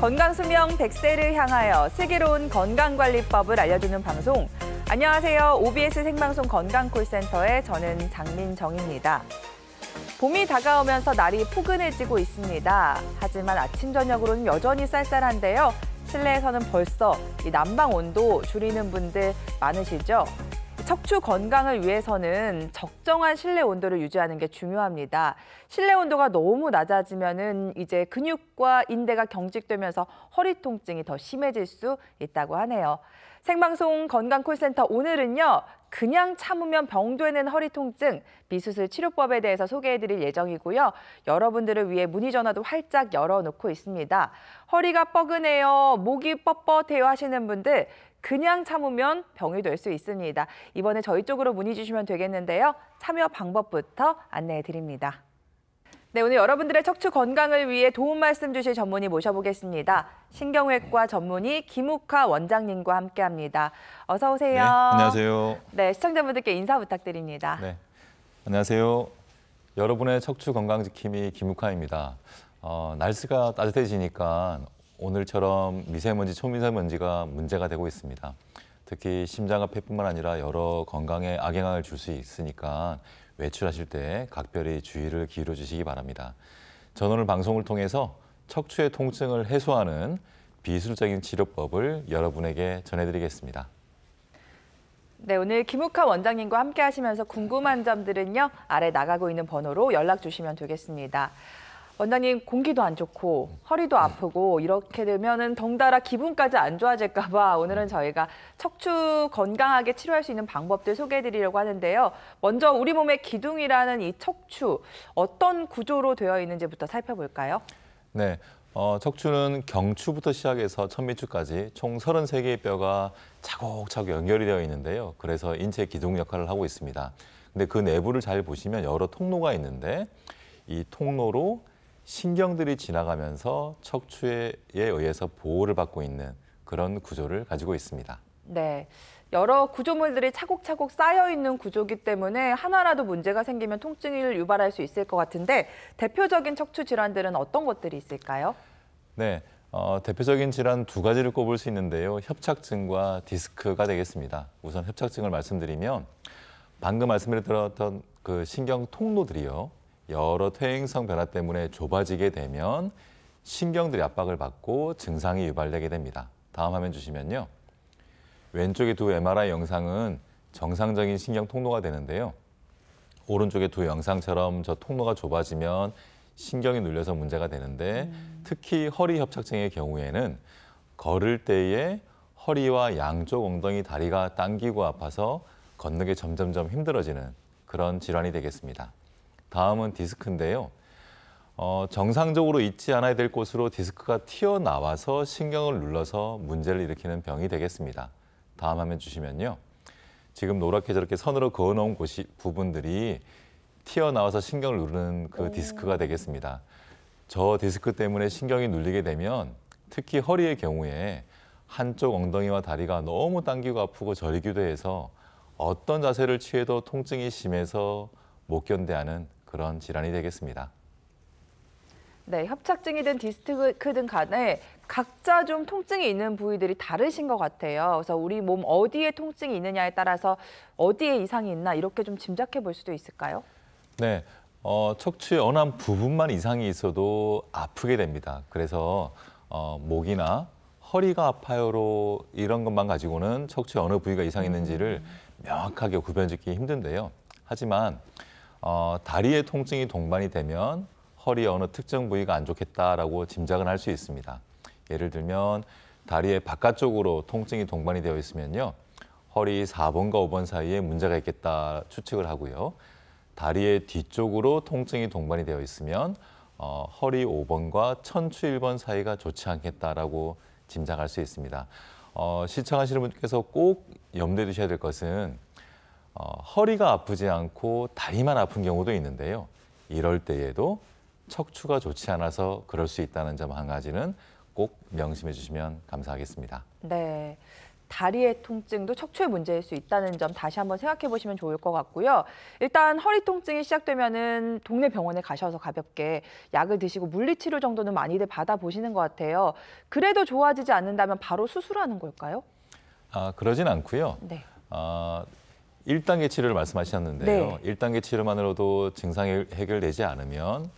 건강수명 100세를 향하여 슬기로운 건강관리법을 알려주는 방송. 안녕하세요. OBS 생방송 건강콜센터의 저는 장민정입니다. 봄이 다가오면서 날이 포근해지고 있습니다. 하지만 아침, 저녁으로는 여전히 쌀쌀한데요. 실내에서는 벌써 이 난방 온도 줄이는 분들 많으시죠? 척추 건강을 위해서는 적정한 실내 온도를 유지하는 게 중요합니다. 실내 온도가 너무 낮아지면은 이제 근육과 인대가 경직되면서 허리 통증이 더 심해질 수 있다고 하네요. 생방송 건강콜센터 오늘은요. 그냥 참으면 병되는 허리 통증, 비수술 치료법에 대해서 소개해드릴 예정이고요. 여러분들을 위해 문의 전화도 활짝 열어놓고 있습니다. 허리가 뻐근해요, 목이 뻣뻣해요 하시는 분들 그냥 참으면 병이 될 수 있습니다. 이번에 저희 쪽으로 문의 주시면 되겠는데요. 참여 방법부터 안내해드립니다. 네, 오늘 여러분들의 척추 건강을 위해 도움 말씀 주실 전문의 모셔보겠습니다. 신경외과 전문의 김욱하 원장님과 함께합니다. 어서 오세요. 네, 안녕하세요. 네, 시청자분들께 인사 부탁드립니다. 네, 안녕하세요. 여러분의 척추 건강 지킴이 김욱하입니다. 날씨가 따뜻해지니까 오늘처럼 미세먼지, 초미세먼지가 문제가 되고 있습니다. 특히 심장과 폐뿐만 아니라 여러 건강에 악영향을 줄 수 있으니까 외출하실 때 각별히 주의를 기울여 주시기 바랍니다. 저는 오늘 방송을 통해서 척추의 통증을 해소하는 비수술적인 치료법을 여러분에게 전해드리겠습니다. 네, 오늘 김욱하 원장님과 함께 하시면서 궁금한 점들은요. 아래 나가고 있는 번호로 연락 주시면 되겠습니다. 원장님, 공기도 안 좋고 허리도 아프고 이렇게 되면은 덩달아 기분까지 안 좋아질까 봐 오늘은 저희가 척추 건강하게 치료할 수 있는 방법들 소개해드리려고 하는데요. 먼저 우리 몸의 기둥이라는 이 척추, 어떤 구조로 되어 있는지부터 살펴볼까요? 네, 척추는 경추부터 시작해서 천미추까지 총 33개의 뼈가 차곡차곡 연결이 되어 있는데요. 그래서 인체 기둥 역할을 하고 있습니다. 근데 그 내부를 잘 보시면 여러 통로가 있는데 이 통로로 신경들이 지나가면서 척추에 의해서 보호를 받고 있는 그런 구조를 가지고 있습니다. 네, 여러 구조물들이 차곡차곡 쌓여있는 구조이기 때문에 하나라도 문제가 생기면 통증을 유발할 수 있을 것 같은데 대표적인 척추 질환들은 어떤 것들이 있을까요? 네, 대표적인 질환 두 가지를 꼽을 수 있는데요. 협착증과 디스크가 되겠습니다. 우선 협착증을 말씀드리면 방금 말씀드렸던 그 신경 통로들이요. 여러 퇴행성 변화 때문에 좁아지게 되면 신경들이 압박을 받고 증상이 유발되게 됩니다. 다음 화면 주시면요. 왼쪽의 두 MRI 영상은 정상적인 신경 통로가 되는데요. 오른쪽의 두 영상처럼 저 통로가 좁아지면 신경이 눌려서 문제가 되는데 특히 허리 협착증의 경우에는 걸을 때에 허리와 양쪽 엉덩이, 다리가 당기고 아파서 걷는 게 점점점 힘들어지는 그런 질환이 되겠습니다. 다음은 디스크인데요. 정상적으로 있지 않아야 될 곳으로 디스크가 튀어나와서 신경을 눌러서 문제를 일으키는 병이 되겠습니다. 다음 화면 주시면요. 지금 노랗게 저렇게 선으로 그어놓은 부분들이 튀어나와서 신경을 누르는 그 디스크가 되겠습니다. 저 디스크 때문에 신경이 눌리게 되면 특히 허리의 경우에 한쪽 엉덩이와 다리가 너무 당기고 아프고 저리기도 해서 어떤 자세를 취해도 통증이 심해서 못 견뎌하는 그런 질환이 되겠습니다. 네, 협착증이든 디스크든 간에 각자 좀 통증이 있는 부위들이 다르신 것 같아요. 그래서 우리 몸 어디에 통증이 있느냐에 따라서 어디에 이상이 있나 이렇게 좀 짐작해 볼 수도 있을까요? 네, 척추의 어느 한 부분만 이상이 있어도 아프게 됩니다. 그래서 목이나 허리가 아파요로 이런 것만 가지고는 척추의 어느 부위가 이상이 있는지를 명확하게 구별짓기 힘든데요. 하지만 다리의 통증이 동반이 되면 허리의 어느 특정 부위가 안 좋겠다라고 짐작은 할 수 있습니다. 예를 들면 다리의 바깥쪽으로 통증이 동반이 되어 있으면요. 허리 4번과 5번 사이에 문제가 있겠다 추측을 하고요. 다리의 뒤쪽으로 통증이 동반이 되어 있으면 허리 5번과 천추 1번 사이가 좋지 않겠다라고 짐작할 수 있습니다. 시청하시는 분께서 꼭 염두에 두셔야 될 것은 허리가 아프지 않고 다리만 아픈 경우도 있는데요. 이럴 때에도 척추가 좋지 않아서 그럴 수 있다는 점 한 가지는 꼭 명심해 주시면 감사하겠습니다. 네, 다리의 통증도 척추의 문제일 수 있다는 점 다시 한번 생각해 보시면 좋을 것 같고요. 일단 허리 통증이 시작되면은 동네 병원에 가셔서 가볍게 약을 드시고 물리치료 정도는 많이들 받아보시는 것 같아요. 그래도 좋아지지 않는다면 바로 수술하는 걸까요? 그러진 않고요. 네. 1단계 치료를 말씀하셨는데요. 네. 1단계 치료만으로도 증상이 해결되지 않으면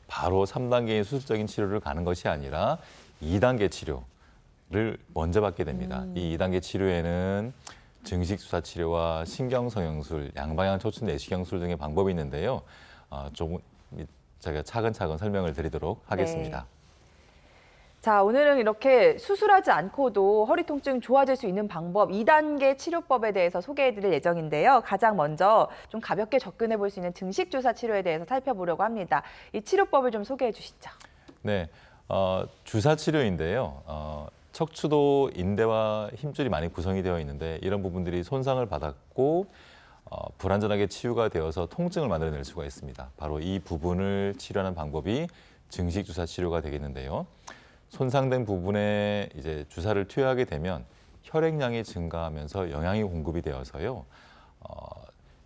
바로 3단계인 수술적인 치료를 가는 것이 아니라 2단계 치료를 먼저 받게 됩니다. 이 2단계 치료에는 증식 주사 치료와 신경성형술, 양방향 척추 내시경술 등의 방법이 있는데요. 조금 제가 차근차근 설명을 드리도록 하겠습니다. 네. 자, 오늘은 이렇게 수술하지 않고도 허리 통증 좋아질 수 있는 방법 2단계 치료법에 대해서 소개해드릴 예정인데요. 가장 먼저 좀 가볍게 접근해 볼 수 있는 증식 주사 치료에 대해서 살펴보려고 합니다. 이 치료법을 좀 소개해 주시죠. 네, 주사 치료인데요. 척추도 인대와 힘줄이 많이 구성이 되어 있는데 이런 부분들이 손상을 받았고 불완전하게 치유가 되어서 통증을 만들어낼 수가 있습니다. 바로 이 부분을 치료하는 방법이 증식 주사 치료가 되겠는데요. 손상된 부분에 이제 주사를 투여하게 되면 혈액량이 증가하면서 영양이 공급이 되어서요.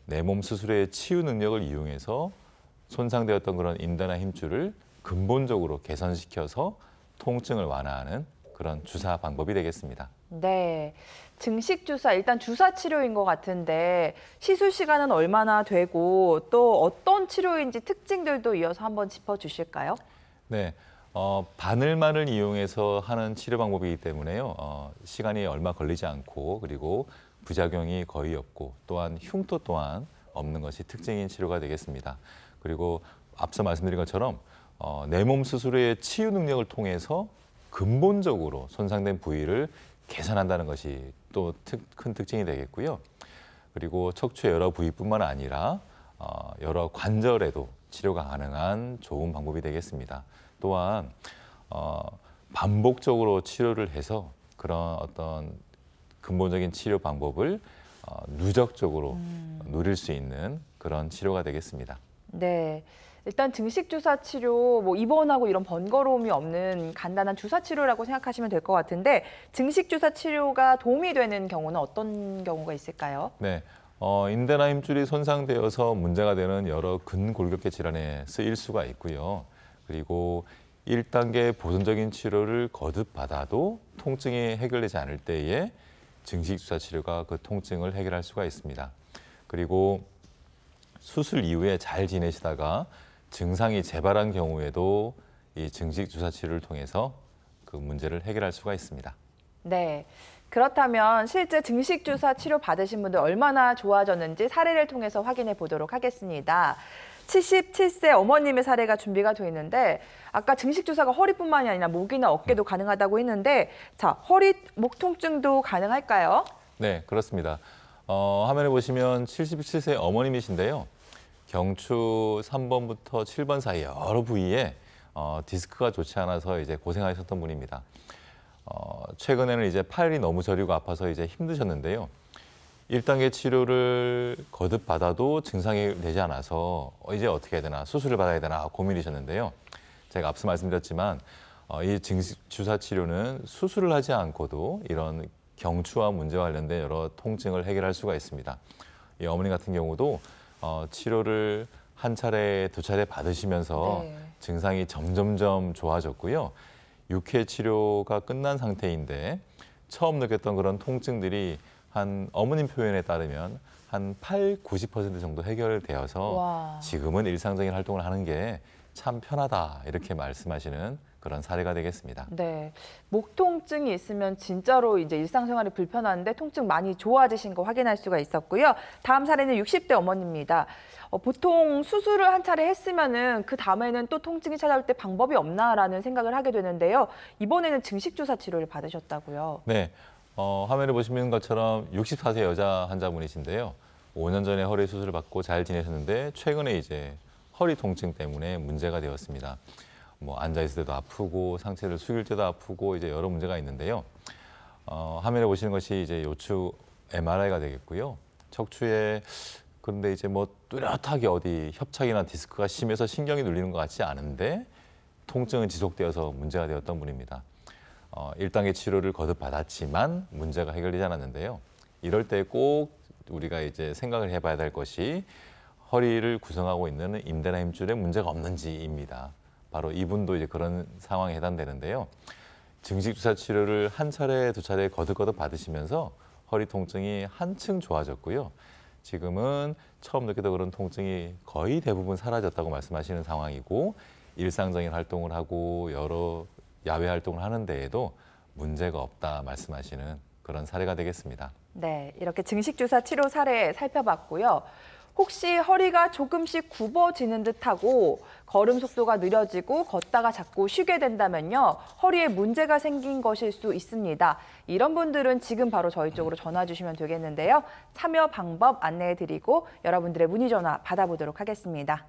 내 몸 스스로의 치유 능력을 이용해서 손상되었던 그런 인대나 힘줄을 근본적으로 개선시켜서 통증을 완화하는 그런 주사 방법이 되겠습니다. 네, 증식 주사 일단 주사 치료인 것 같은데 시술 시간은 얼마나 되고 또 어떤 치료인지 특징들도 이어서 한번 짚어주실까요? 네. 바늘만을 이용해서 하는 치료 방법이기 때문에요. 시간이 얼마 걸리지 않고 그리고 부작용이 거의 없고 또한 흉터 또한 없는 것이 특징인 치료가 되겠습니다. 그리고 앞서 말씀드린 것처럼 내 몸 스스로의 치유 능력을 통해서 근본적으로 손상된 부위를 개선한다는 것이 또 큰 특징이 되겠고요. 그리고 척추의 여러 부위뿐만 아니라 여러 관절에도 치료가 가능한 좋은 방법이 되겠습니다. 또한 반복적으로 치료를 해서 그런 어떤 근본적인 치료 방법을 누적적으로 누릴 수 있는 그런 치료가 되겠습니다. 네, 일단 증식 주사 치료 뭐 입원하고 이런 번거로움이 없는 간단한 주사 치료라고 생각하시면 될 것 같은데 증식 주사 치료가 도움이 되는 경우는 어떤 경우가 있을까요? 네. 인대나 힘줄이 손상되어서 문제가 되는 여러 근골격계 질환에 쓰일 수가 있고요. 그리고 1단계 보존적인 치료를 거듭받아도 통증이 해결되지 않을 때에 증식 주사 치료가 그 통증을 해결할 수가 있습니다. 그리고 수술 이후에 잘 지내시다가 증상이 재발한 경우에도 이 증식 주사 치료를 통해서 그 문제를 해결할 수가 있습니다. 네. 그렇다면 실제 증식 주사 치료 받으신 분들 얼마나 좋아졌는지 사례를 통해서 확인해 보도록 하겠습니다. 77세 어머님의 사례가 준비가 되어 있는데 아까 증식 주사가 허리뿐만이 아니라 목이나 어깨도 가능하다고 했는데 자, 허리, 목 통증도 가능할까요? 네, 그렇습니다. 화면에 보시면 77세 어머님이신데요. 경추 3번부터 7번 사이 여러 부위에 디스크가 좋지 않아서 이제 고생하셨던 분입니다. 최근에는 이제 팔이 너무 저리고 아파서 이제 힘드셨는데요. 1단계 치료를 거듭 받아도 증상이 되지 않아서 이제 어떻게 해야 되나, 수술을 받아야 되나 고민이셨는데요. 제가 앞서 말씀드렸지만 이 증식 주사 치료는 수술을 하지 않고도 이런 경추와 문제와 관련된 여러 통증을 해결할 수가 있습니다. 이 어머니 같은 경우도 치료를 한 차례, 두 차례 받으시면서 네. 증상이 점점점 좋아졌고요. 6회 치료가 끝난 상태인데 처음 느꼈던 그런 통증들이 한 어머님 표현에 따르면 한 80~90% 정도 해결되어서 와. 지금은 일상적인 활동을 하는 게 참 편하다 이렇게 말씀하시는 그런 사례가 되겠습니다. 네, 목 통증이 있으면 진짜로 이제 일상생활이 불편한데 통증 많이 좋아지신 거 확인할 수가 있었고요. 다음 사례는 60대 어머니입니다. 보통 수술을 한 차례 했으면은 그 다음에는 또 통증이 찾아올 때 방법이 없나라는 생각을 하게 되는데요. 이번에는 증식 주사 치료를 받으셨다고요. 네, 화면에 보시는 것처럼 64세 여자 환자분이신데요. 5년 전에 허리 수술을 받고 잘 지내셨는데 최근에 이제 허리 통증 때문에 문제가 되었습니다. 뭐 앉아 있을 때도 아프고 상체를 숙일 때도 아프고 이제 여러 문제가 있는데요. 화면에 보시는 것이 이제 요추 MRI가 되겠고요. 척추에 그런데 이제 뭐 뚜렷하게 어디 협착이나 디스크가 심해서 신경이 눌리는 것 같지 않은데 통증은 지속되어서 문제가 되었던 분입니다. 1단계 치료를 거듭받았지만 문제가 해결되지 않았는데요. 이럴 때 꼭 우리가 이제 생각을 해봐야 될 것이 허리를 구성하고 있는 인대나 힘줄에 문제가 없는지입니다. 바로 이분도 이제 그런 상황에 해당되는데요. 증식 주사 치료를 한 차례, 두 차례 거듭거듭 받으시면서 허리 통증이 한층 좋아졌고요. 지금은 처음 느끼던 그런 통증이 거의 대부분 사라졌다고 말씀하시는 상황이고 일상적인 활동을 하고 여러 야외 활동을 하는 데에도 문제가 없다 말씀하시는 그런 사례가 되겠습니다. 네, 이렇게 증식주사 치료 사례 살펴봤고요. 혹시 허리가 조금씩 굽어지는 듯하고 걸음 속도가 느려지고 걷다가 자꾸 쉬게 된다면요. 허리에 문제가 생긴 것일 수 있습니다. 이런 분들은 지금 바로 저희 쪽으로 전화 주시면 되겠는데요. 참여 방법 안내해드리고 여러분들의 문의 전화 받아보도록 하겠습니다.